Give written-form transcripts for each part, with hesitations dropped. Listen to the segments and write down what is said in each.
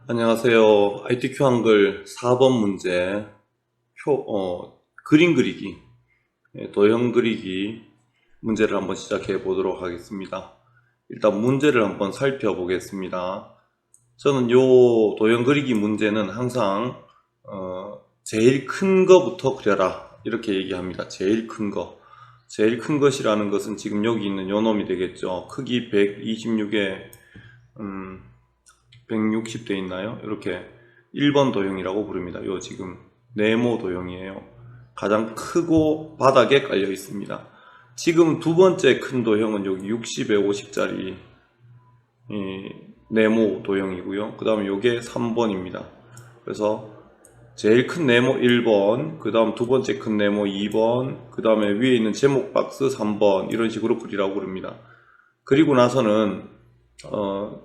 안녕하세요. ITQ 한글 4번 문제 그림 그리기, 도형 그리기 문제를 한번 시작해 보도록 하겠습니다. 일단 문제를 한번 살펴보겠습니다. 저는 요 도형 그리기 문제는 항상 제일 큰 거부터 그려라 이렇게 얘기합니다. 제일 큰 거. 제일 큰 것이라는 것은 지금 여기 있는 요 놈이 되겠죠. 크기 126에 160 돼 있나요? 이렇게 1번 도형이라고 부릅니다. 요 지금 네모 도형이에요. 가장 크고 바닥에 깔려 있습니다. 지금 두 번째 큰 도형은 여기 60에 50짜리 네모 도형이고요. 그 다음에 요게 3번입니다. 그래서 제일 큰 네모 1번, 그 다음 두 번째 큰 네모 2번, 그 다음에 위에 있는 제목 박스 3번, 이런 식으로 그리라고 그럽니다. 그리고 나서는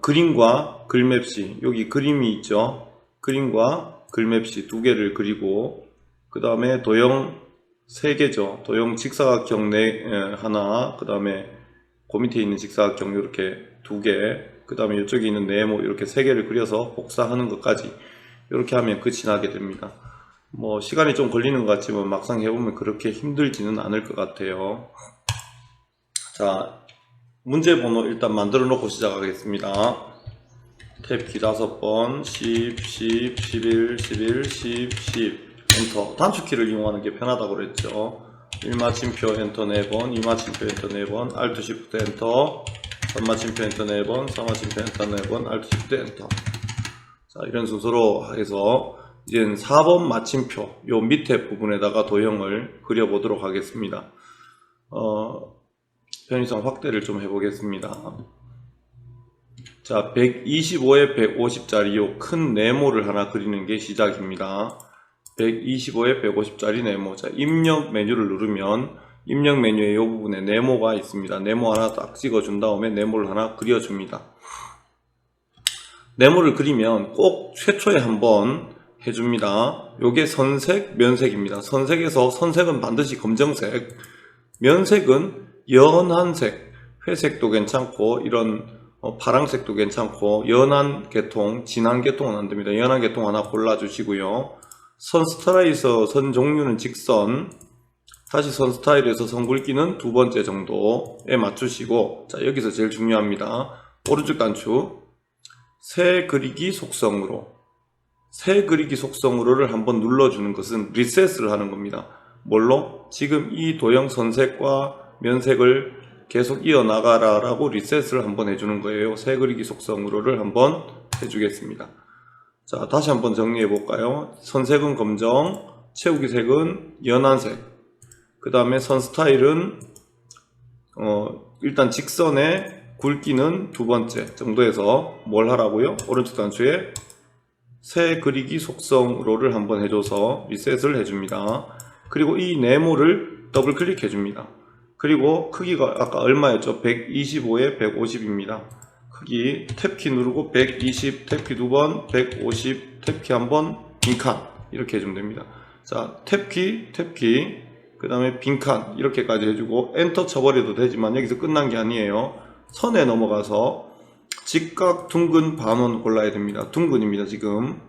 그림과 글맵시, 여기 그림이 있죠. 그림과 글맵시 두 개를 그리고 그 다음에 도형 3개죠. 도형 직사각형 하나, 그 다음에 그 밑에 있는 직사각형 이렇게 2개, 그 다음에 이쪽에 있는 네모 이렇게 3개를 그려서 복사하는 것까지 이렇게 하면 끝이 나게 됩니다. 뭐 시간이 좀 걸리는 것 같지만 막상 해보면 그렇게 힘들지는 않을 것 같아요. 자, 문제 번호 일단 만들어 놓고 시작하겠습니다. 탭키 5번, 10, 10, 11, 11, 10, 10 엔터. 단축키를 이용하는 게 편하다고 그랬죠. 1마침표 엔터 4번, 2마침표 엔터 4번, Alt Shift 엔터, 3마침표 엔터 4번, 4마침표 엔터 4번, Alt Shift 엔터. 자, 이런 순서로 해서 이제는 4번 마침표 요 밑에 부분에다가 도형을 그려보도록 하겠습니다. 편의성 확대를 좀 해보겠습니다. 자, 125에 150짜리 요 큰 네모를 하나 그리는 게 시작입니다. 125에 150짜리 네모. 자, 입력 메뉴를 누르면 입력 메뉴의 이 부분에 네모가 있습니다. 네모 하나 딱 찍어준 다음에 네모를 하나 그려줍니다. 네모를 그리면 꼭 최초에 한번 해줍니다. 요게 선색, 면색입니다. 선색에서 선색은 반드시 검정색, 면색은 연한색, 회색도 괜찮고 이런 파랑색도 괜찮고 연한 계통, 진한 계통은 안됩니다. 연한 계통 하나 골라주시고요. 선 스타일에서 선 종류는 직선, 다시 선 스타일에서 선 굵기는 두 번째 정도에 맞추시고, 자, 여기서 제일 중요합니다. 오른쪽 단추 새 그리기 속성으로, 새 그리기 속성으로를 한번 눌러주는 것은 리셋을 하는 겁니다. 뭘로? 지금 이 도형 선색과 면색을 계속 이어나가라 라고 리셋을 한번 해주는 거예요. 새 그리기 속성으로를 한번 해주겠습니다. 자, 다시 한번 정리해 볼까요? 선색은 검정, 채우기 색은 연한색, 그 다음에 선 스타일은 일단 직선의 굵기는 두 번째 정도에서 뭘 하라고요? 오른쪽 단추에 새 그리기 속성으로를 한번 해줘서 리셋을 해줍니다. 그리고 이 네모를 더블 클릭해 줍니다. 그리고 크기가 아까 얼마였죠? 125에 150입니다. 크기 탭키 누르고 120, 탭키 두 번, 150, 탭키 한 번, 빈칸 이렇게 해주면 됩니다. 자, 탭키, 그 다음에 빈칸 이렇게까지 해주고 엔터 쳐버려도 되지만 여기서 끝난 게 아니에요. 선에 넘어가서 직각 둥근 반원 골라야 됩니다. 둥근입니다. 지금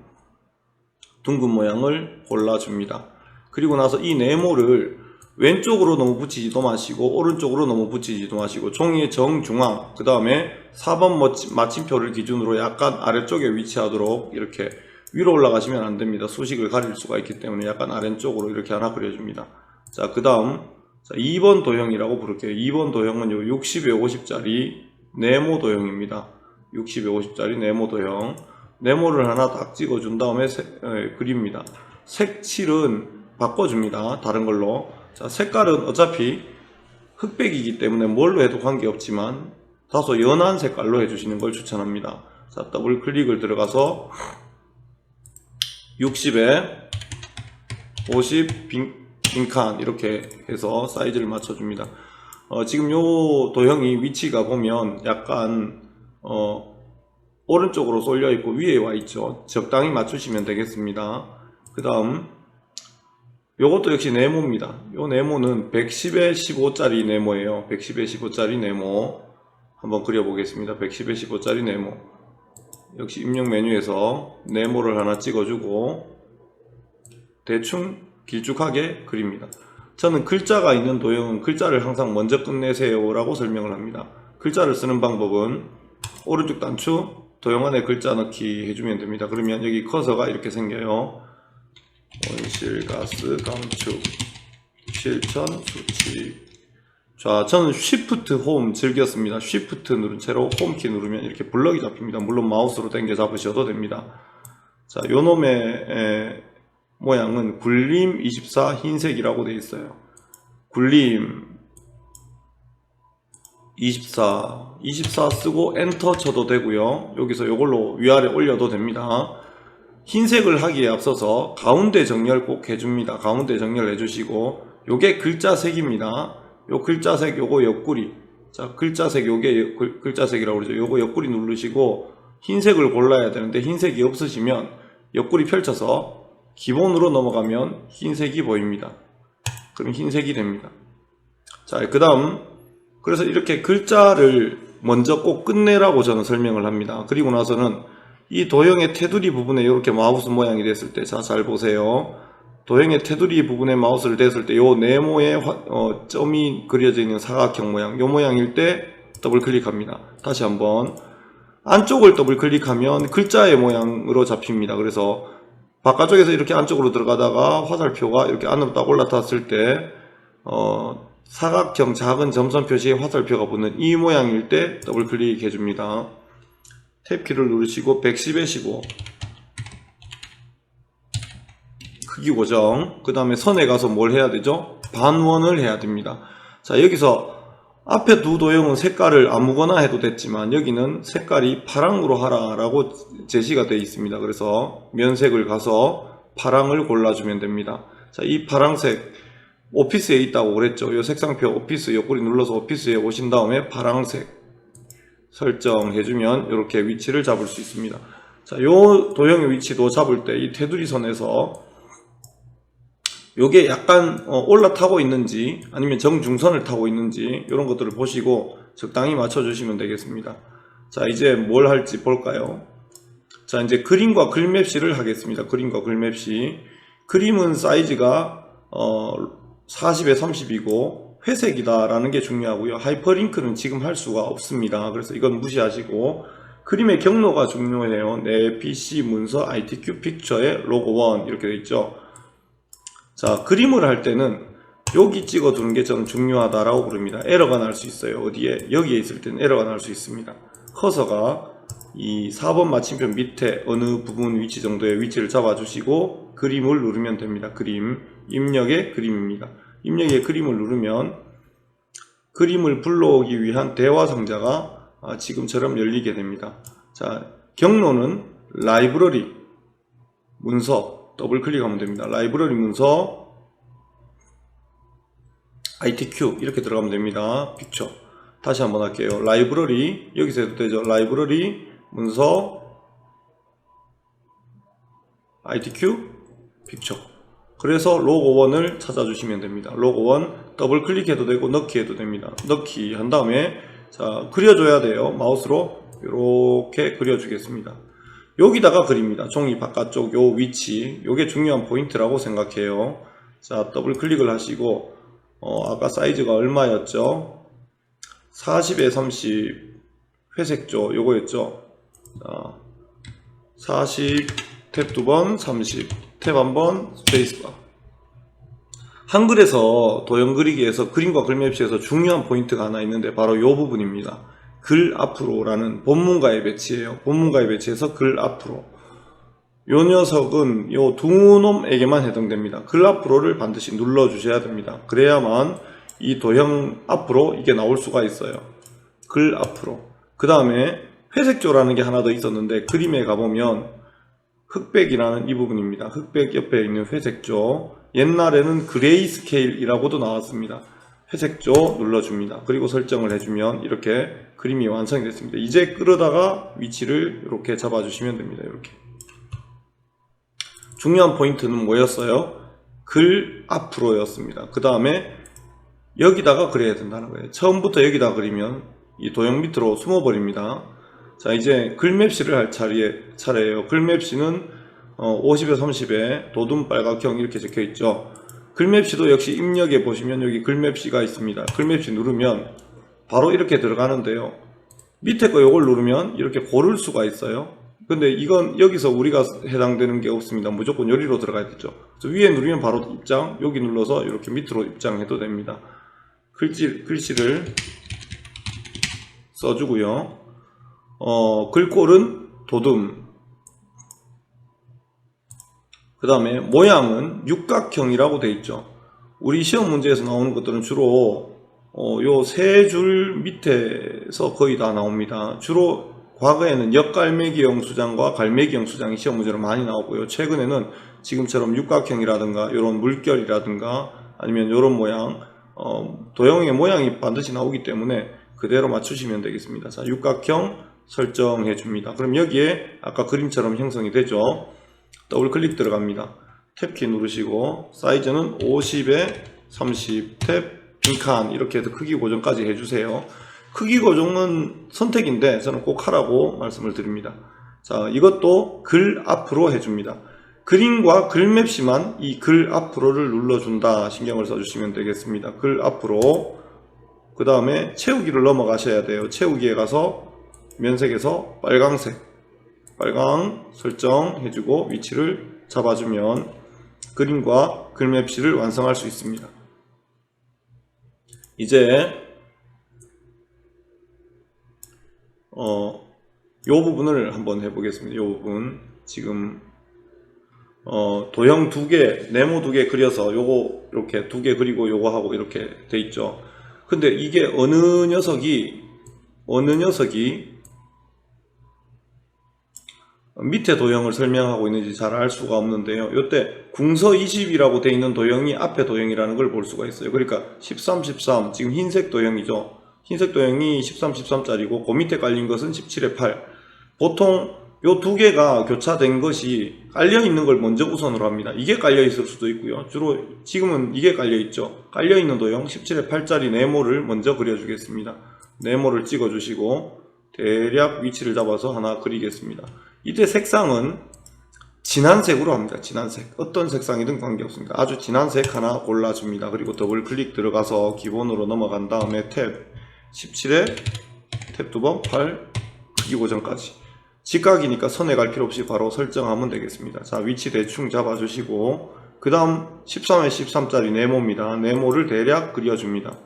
둥근 모양을 골라줍니다. 그리고 나서 이 네모를 왼쪽으로 너무 붙이지도 마시고 오른쪽으로 너무 붙이지도 마시고 종이의 정중앙, 그 다음에 4번 마침표를 기준으로 약간 아래쪽에 위치하도록 이렇게 위로 올라가시면 안됩니다. 수식을 가릴 수가 있기 때문에 약간 아래쪽으로 이렇게 하나 그려줍니다. 자, 그 다음 2번 도형이라고 부를게요. 2번 도형은 요 60에 50짜리 네모 도형입니다. 60에 50짜리 네모 도형. 네모를 하나 딱 찍어준 다음에 그립니다. 색칠은 바꿔줍니다. 다른 걸로. 자, 색깔은 어차피 흑백이기 때문에 뭘로 해도 관계없지만 다소 연한 색깔로 해주시는 걸 추천합니다. 자, 더블 클릭을 들어가서 60에 50 빈칸 이렇게 해서 사이즈를 맞춰줍니다. 지금 요 도형이 위치가 보면 약간 오른쪽으로 쏠려 있고 위에 와 있죠. 적당히 맞추시면 되겠습니다. 그 다음 요것도 역시 네모입니다. 요 네모는 110에 15짜리 네모예요. 110에 15짜리 네모 한번 그려보겠습니다. 110에 15짜리 네모. 역시 입력 메뉴에서 네모를 하나 찍어주고 대충 길쭉하게 그립니다. 저는 글자가 있는 도형은 글자를 항상 먼저 끝내세요 라고 설명을 합니다. 글자를 쓰는 방법은 오른쪽 단추 도형 안에 글자 넣기 해주면 됩니다. 그러면 여기 커서가 이렇게 생겨요. 온실가스 감축 실천 수치. 자, 저는 Shift 홈 즐겼습니다. Shift 누른 채로 홈키 누르면 이렇게 블럭이 잡힙니다. 물론 마우스로 당겨 잡으셔도 됩니다. 자, 요놈의 모양은 굴림 24 흰색이라고 되어 있어요. 굴림 24 쓰고 엔터 쳐도 되고요. 여기서 요걸로 위아래 올려도 됩니다. 흰색을 하기에 앞서서 가운데 정렬 꼭 해줍니다. 가운데 정렬 해주시고 요게 글자색입니다. 요 글자색 요거 옆구리, 자 글자색 요게 글자색이라고 그러죠. 요거 옆구리 누르시고 흰색을 골라야 되는데 흰색이 없으시면 옆구리 펼쳐서 기본으로 넘어가면 흰색이 보입니다. 그럼 흰색이 됩니다. 자, 그 다음 그래서 이렇게 글자를 먼저 꼭 끝내라고 저는 설명을 합니다. 그리고 나서는 이 도형의 테두리 부분에 이렇게 마우스 모양이 됐을 때, 자 잘 보세요. 도형의 테두리 부분에 마우스를 댔을 때 요 네모에 점이 그려져 있는 사각형 모양, 요 모양일 때 더블 클릭합니다. 다시 한번 안쪽을 더블 클릭하면 글자의 모양으로 잡힙니다. 그래서 바깥쪽에서 이렇게 안쪽으로 들어가다가 화살표가 이렇게 안으로 딱 올라탔을 때 사각형 작은 점선 표시에 화살표가 붙는 이 모양일 때 더블 클릭 해줍니다. 탭키를 누르시고 110에 15 크기 고정. 그 다음에 선에 가서 뭘 해야 되죠? 반원을 해야 됩니다. 자, 여기서 앞에 두 도형은 색깔을 아무거나 해도 됐지만 여기는 색깔이 파랑으로 하라 라고 제시가 되어 있습니다. 그래서 면색을 가서 파랑을 골라주면 됩니다. 자, 이 파랑색 오피스에 있다고 그랬죠. 이 색상표 오피스 옆구리 눌러서 오피스에 오신 다음에 파랑색 설정해주면 이렇게 위치를 잡을 수 있습니다. 자, 요 도형의 위치도 잡을 때 이 테두리 선에서 요게 약간 올라타고 있는지 아니면 정중선을 타고 있는지 이런 것들을 보시고 적당히 맞춰주시면 되겠습니다. 자, 이제 뭘 할지 볼까요? 자, 이제 그림과 글맵시를 하겠습니다. 그림과 글맵시. 그림은 사이즈가 40에 30이고 회색이다 라는 게 중요하고요. 하이퍼링크는 지금 할 수가 없습니다. 그래서 이건 무시하시고 그림의 경로가 중요해요. 내 PC 문서 ITQ 픽처의 로고 1 이렇게 되어 있죠. 자, 그림을 할 때는 여기 찍어 두는 게 저는 중요하다라고 부릅니다. 에러가 날 수 있어요. 어디에? 여기에 있을 때는 에러가 날 수 있습니다. 커서가 이 4번 마침표 밑에 어느 부분 위치 정도의 위치를 잡아주시고 그림을 누르면 됩니다. 그림, 입력의 그림입니다. 입력의 그림을 누르면 그림을 불러오기 위한 대화 상자가 지금처럼 열리게 됩니다. 자, 경로는 라이브러리, 문서 더블 클릭하면 됩니다. 라이브러리 문서 ITQ 이렇게 들어가면 됩니다. 픽처. 다시 한번 할게요. 라이브러리 여기서 해도 되죠. 라이브러리 문서 ITQ 픽처. 그래서 로고 1을 찾아주시면 됩니다. 로고 1 더블 클릭해도 되고 넣기 해도 됩니다. 넣기 한 다음에 자 그려줘야 돼요. 마우스로 이렇게 그려주겠습니다. 여기다가 그립니다. 종이 바깥쪽 요 위치, 요게 중요한 포인트라고 생각해요. 자, 더블 클릭을 하시고 아까 사이즈가 얼마였죠? 40에 30 회색조 요거였죠. 자, 40 탭 두 번, 30 탭 한 번, 스페이스바. 한글에서 도형 그리기에서 그림과 글맵시에서 중요한 포인트가 하나 있는데 바로 요 부분입니다. 글 앞으로라는 본문가의 배치예요. 본문가의 배치에서 글 앞으로. 요 녀석은 요 두 놈에게만 해당됩니다. 글 앞으로를 반드시 눌러 주셔야 됩니다. 그래야만 이 도형 앞으로 이게 나올 수가 있어요. 글 앞으로. 그 다음에 회색조라는 게 하나 더 있었는데 그림에 가보면 흑백이라는 이 부분입니다. 흑백 옆에 있는 회색조. 옛날에는 그레이 스케일이라고도 나왔습니다. 회색조 눌러줍니다. 그리고 설정을 해주면 이렇게 그림이 완성이 됐습니다. 이제 끌어다가 위치를 이렇게 잡아주시면 됩니다. 이렇게. 중요한 포인트는 뭐였어요? 글 앞으로였습니다. 그 다음에 여기다가 그려야 된다는 거예요. 처음부터 여기다 그리면 이 도형 밑으로 숨어버립니다. 자, 이제 글맵시를 할 차례예요. 글맵시는 50에 30에 도둠 빨각형 이렇게 적혀 있죠. 글맵시도 역시 입력에 보시면 여기 글맵시가 있습니다. 글맵시 누르면 바로 이렇게 들어가는데요. 밑에 거 요걸 누르면 이렇게 고를 수가 있어요. 근데 이건 여기서 우리가 해당되는 게 없습니다. 무조건 여기로 들어가야 되죠. 위에 누르면 바로 입장, 여기 눌러서 이렇게 밑으로 입장해도 됩니다. 글씨를 써주고요. 글꼴은 도둠. 그 다음에 모양은 육각형이라고 되어 있죠. 우리 시험 문제에서 나오는 것들은 주로 요 세 줄 밑에서 거의 다 나옵니다. 주로 과거에는 역갈매기형 수장과 갈매기형 수장이 시험 문제로 많이 나오고요. 최근에는 지금처럼 육각형이라든가 이런 물결이라든가 아니면 이런 모양, 도형의 모양이 반드시 나오기 때문에 그대로 맞추시면 되겠습니다. 자, 육각형 설정해 줍니다. 그럼 여기에 아까 그림처럼 형성이 되죠. 더블 클릭 들어갑니다. 탭키 누르시고 사이즈는 50에 30 탭 빈칸 이렇게 해서 크기 고정까지 해주세요. 크기 고정은 선택인데 저는 꼭 하라고 말씀을 드립니다. 자, 이것도 글 앞으로 해줍니다. 그림과 글맵시만 이 글 앞으로를 눌러준다 신경을 써주시면 되겠습니다. 글 앞으로. 그 다음에 채우기를 넘어가셔야 돼요. 채우기에 가서 면색에서 빨강 설정해주고 위치를 잡아주면 그림과 글맵시를 완성할 수 있습니다. 이제 요 부분을 한번 해보겠습니다. 요 부분 지금 도형 2개, 네모 2개 그려서 요거 이렇게 2개 그리고 요거 하고 이렇게 돼 있죠. 근데 이게 어느 녀석이 밑에 도형을 설명하고 있는지 잘 알 수가 없는데요. 요때 궁서 20이라고 되어 있는 도형이 앞에 도형이라는 걸 볼 수가 있어요. 그러니까 13, 13 지금 흰색 도형이죠. 흰색 도형이 13, 13짜리고 그 밑에 깔린 것은 17에 8. 보통 요 두 개가 교차된 것이 깔려 있는 걸 먼저 우선으로 합니다. 이게 깔려 있을 수도 있고요. 주로 지금은 이게 깔려 있죠. 깔려 있는 도형 17에 8짜리 네모를 먼저 그려주겠습니다. 네모를 찍어 주시고 대략 위치를 잡아서 하나 그리겠습니다. 이때 색상은 진한 색으로 합니다. 진한 색. 어떤 색상이든 관계없습니다. 아주 진한 색 하나 골라줍니다. 그리고 더블 클릭 들어가서 기본으로 넘어간 다음에 탭 17에 탭 2번 8 크기 고정까지. 직각이니까 선에 갈 필요 없이 바로 설정하면 되겠습니다. 자, 위치 대충 잡아주시고 그 다음 13에 13짜리 네모입니다. 네모를 대략 그려줍니다.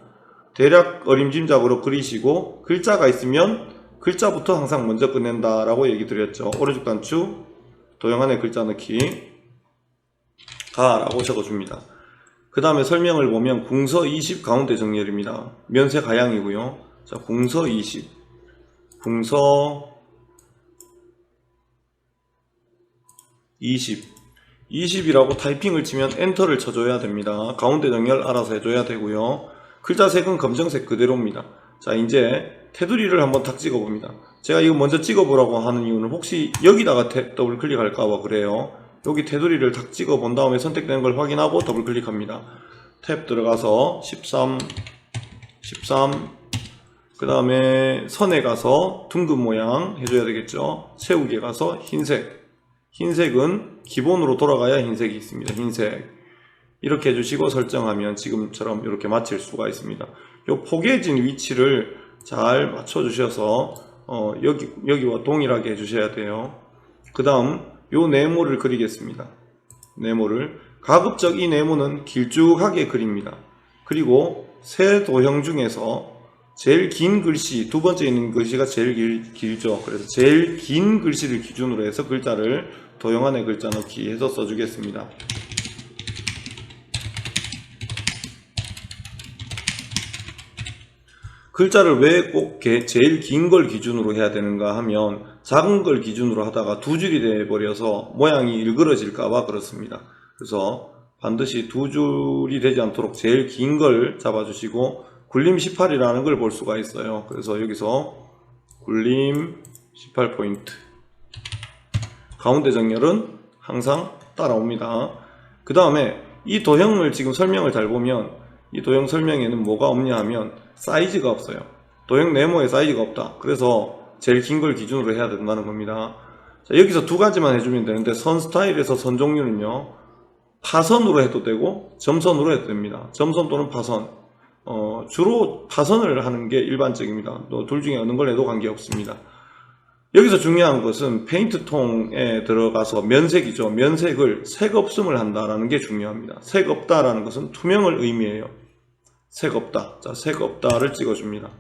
대략 어림짐작으로 그리시고 글자가 있으면 글자부터 항상 먼저 끝낸다 라고 얘기 드렸죠. 오른쪽 단추 도형 안에 글자 넣기 가 라고 적어줍니다. 그 다음에 설명을 보면 궁서 20 가운데 정렬입니다. 면색 하향이고요. 자, 궁서 20 궁서 20이라고 타이핑을 치면 엔터를 쳐줘야 됩니다. 가운데 정렬 알아서 해줘야 되고요. 글자 색은 검정색 그대로입니다. 자, 이제 테두리를 한번 탁 찍어봅니다. 제가 이거 먼저 찍어보라고 하는 이유는 혹시 여기다가 더블 클릭할까봐 그래요. 여기 테두리를 탁 찍어본 다음에 선택된 걸 확인하고 더블 클릭합니다. 탭 들어가서 13 그 다음에 선에 가서 둥근 모양 해줘야 되겠죠. 채우기에 가서 흰색은 기본으로 돌아가야 흰색이 있습니다. 흰색 이렇게 해주시고 설정하면 지금처럼 이렇게 맞출 수가 있습니다. 요 포개진 위치를 잘 맞춰주셔서 여기와 동일하게 해주셔야 돼요. 그 다음 요 네모를 그리겠습니다. 네모를 가급적 이 네모는 길쭉하게 그립니다. 그리고 세 도형 중에서 제일 긴 글씨, 두 번째 있는 글씨가 제일 길죠. 그래서 제일 긴 글씨를 기준으로 해서 글자를 도형 안에 글자 넣기 해서 써주겠습니다. 글자를 왜 꼭 제일 긴 걸 기준으로 해야 되는가 하면 작은 걸 기준으로 하다가 두 줄이 돼버려서 모양이 일그러질까봐 그렇습니다. 그래서 반드시 두 줄이 되지 않도록 제일 긴 걸 잡아주시고 굴림 18이라는 걸 볼 수가 있어요. 그래서 여기서 굴림 18포인트 가운데 정렬은 항상 따라옵니다. 그 다음에 이 도형을 지금 설명을 잘 보면 이 도형 설명에는 뭐가 없냐 하면 사이즈가 없어요. 도형 네모에 사이즈가 없다. 그래서 제일 긴 걸 기준으로 해야 된다는 겁니다. 자, 여기서 두 가지만 해주면 되는데, 선 스타일에서 선 종류는요, 파선으로 해도 되고 점선으로 해도 됩니다. 점선 또는 파선. 주로 파선을 하는 게 일반적입니다. 또 둘 중에 어느 걸 해도 관계없습니다. 여기서 중요한 것은 페인트 통에 들어가서 면색이죠. 면색을 색 없음을 한다라는 게 중요합니다. 색 없다라는 것은 투명을 의미해요. 색 없다. 자, 색 없다를 찍어줍니다.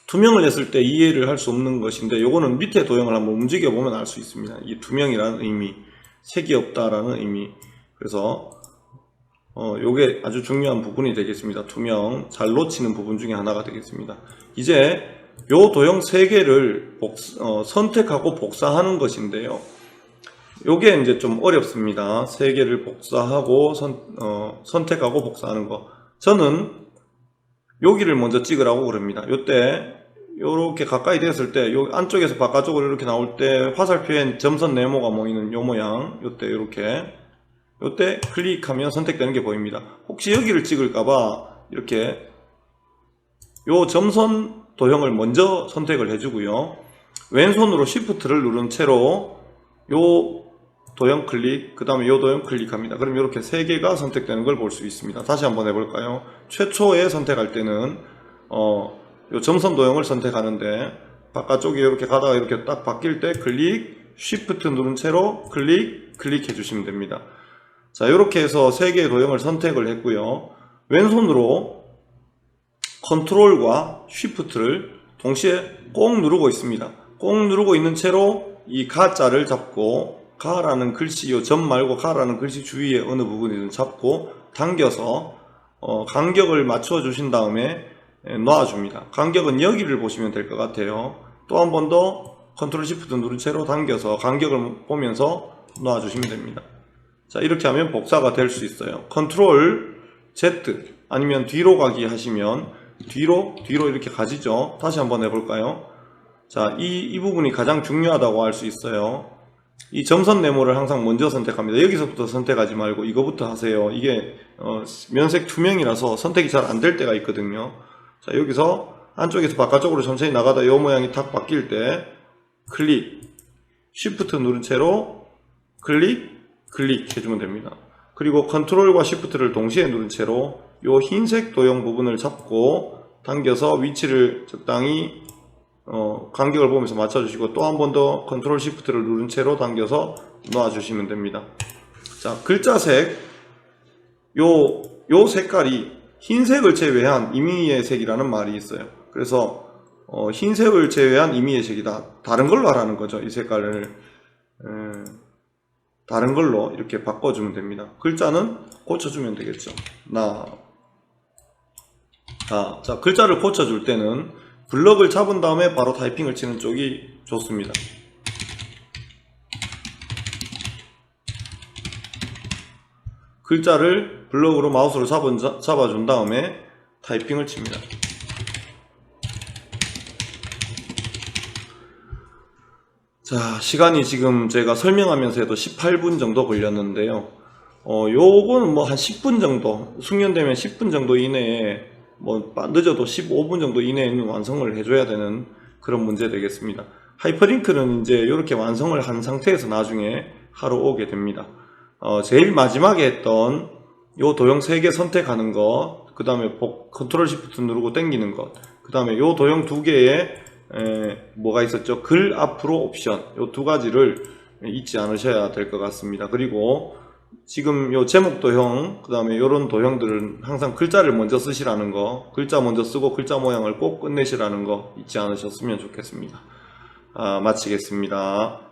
투명을 했을 때 이해를 할 수 없는 것인데, 요거는 밑에 도형을 한번 움직여보면 알 수 있습니다. 이 투명이라는 의미, 색이 없다라는 의미. 그래서 요게 아주 중요한 부분이 되겠습니다. 투명, 잘 놓치는 부분 중에 하나가 되겠습니다. 이제 요 도형 3개를 선택하고 복사하는 것인데요. 요게 이제 좀 어렵습니다. 3개를 복사하고 선택하고 복사하는 거. 저는 여기를 먼저 찍으라고 그럽니다. 요때 요렇게 가까이 됐을 때 요 안쪽에서 바깥쪽으로 이렇게 나올 때 화살표엔 점선 네모가 모이는 요 모양, 요때 요때 클릭하면 선택되는 게 보입니다. 혹시 여기를 찍을까봐 이렇게 요 점선 도형을 먼저 선택을 해주고요. 왼손으로 Shift를 누른 채로 요 도형 클릭, 그 다음에 요 도형 클릭합니다. 그럼 이렇게 3개가 선택되는 걸 볼 수 있습니다. 다시 한번 해볼까요? 최초에 선택할 때는 요 점선 도형을 선택하는데, 바깥쪽에 이렇게 가다가 이렇게 딱 바뀔 때 클릭, Shift 누른 채로 클릭해 주시면 됩니다. 자, 이렇게 해서 3개의 도형을 선택을 했고요. 왼손으로 컨트롤과 Shift를 동시에 꼭 누르고 있습니다. 꼭 누르고 있는 채로 이 가자를 잡고, 가라는 글씨, 요 점 말고 가라는 글씨 주위에 어느 부분이든 잡고 당겨서 간격을 맞춰 주신 다음에 놔줍니다. 간격은 여기를 보시면 될 것 같아요. 또 한 번 더 컨트롤 Shift 누른 채로 당겨서 간격을 보면서 놔주시면 됩니다. 자, 이렇게 하면 복사가 될 수 있어요. 컨트롤 Z 아니면 뒤로 가기 하시면 뒤로 이렇게 가지죠. 다시 한번 해볼까요? 자, 이 부분이 가장 중요하다고 할 수 있어요. 이 점선 네모를 항상 먼저 선택합니다. 여기서부터 선택하지 말고 이거부터 하세요. 이게 면색 투명이라서 선택이 잘 안 될 때가 있거든요. 자, 여기서 안쪽에서 바깥쪽으로 천천히 나가다 이 모양이 탁 바뀔 때 클릭, Shift 누른 채로 클릭 해주면 됩니다. 그리고 컨트롤과 Shift를 동시에 누른 채로 이 흰색 도형 부분을 잡고 당겨서 위치를 적당히 간격을 보면서 맞춰주시고, 또 한 번 더 컨트롤 Shift를 누른 채로 당겨서 놔주시면 됩니다. 자, 글자색 요 색깔이 흰색을 제외한 임의의 색이라는 말이 있어요. 그래서 흰색을 제외한 임의의 색이다. 다른 걸로 하라는 거죠. 이 색깔을 다른 걸로 이렇게 바꿔주면 됩니다. 글자는 고쳐주면 되겠죠. 자, 글자를 고쳐줄 때는 블럭을 잡은 다음에 바로 타이핑을 치는 쪽이 좋습니다. 글자를 블럭으로 마우스로 잡아준 다음에 타이핑을 칩니다. 자, 시간이 지금 제가 설명하면서 해도 18분 정도 걸렸는데요. 요거는 뭐 한 10분 정도, 숙련되면 10분 정도 이내에, 뭐 늦어도 15분 정도 이내에는 완성을 해줘야 되는 그런 문제 되겠습니다. 하이퍼링크는 이제 이렇게 완성을 한 상태에서 나중에 하러 오게 됩니다. 제일 마지막에 했던 요 도형 3개 선택하는 것, 그 다음에 컨트롤 시프트 누르고 당기는 것, 그 다음에 요 도형 2개에 뭐가 있었죠? 글 앞으로 옵션, 요 2가지를 잊지 않으셔야 될 것 같습니다. 그리고 지금 요 제목 도형, 그 다음에 요런 도형들은 항상 글자를 먼저 쓰시라는 거, 글자 먼저 쓰고 글자 모양을 꼭 끝내시라는 거 잊지 않으셨으면 좋겠습니다. 마치겠습니다.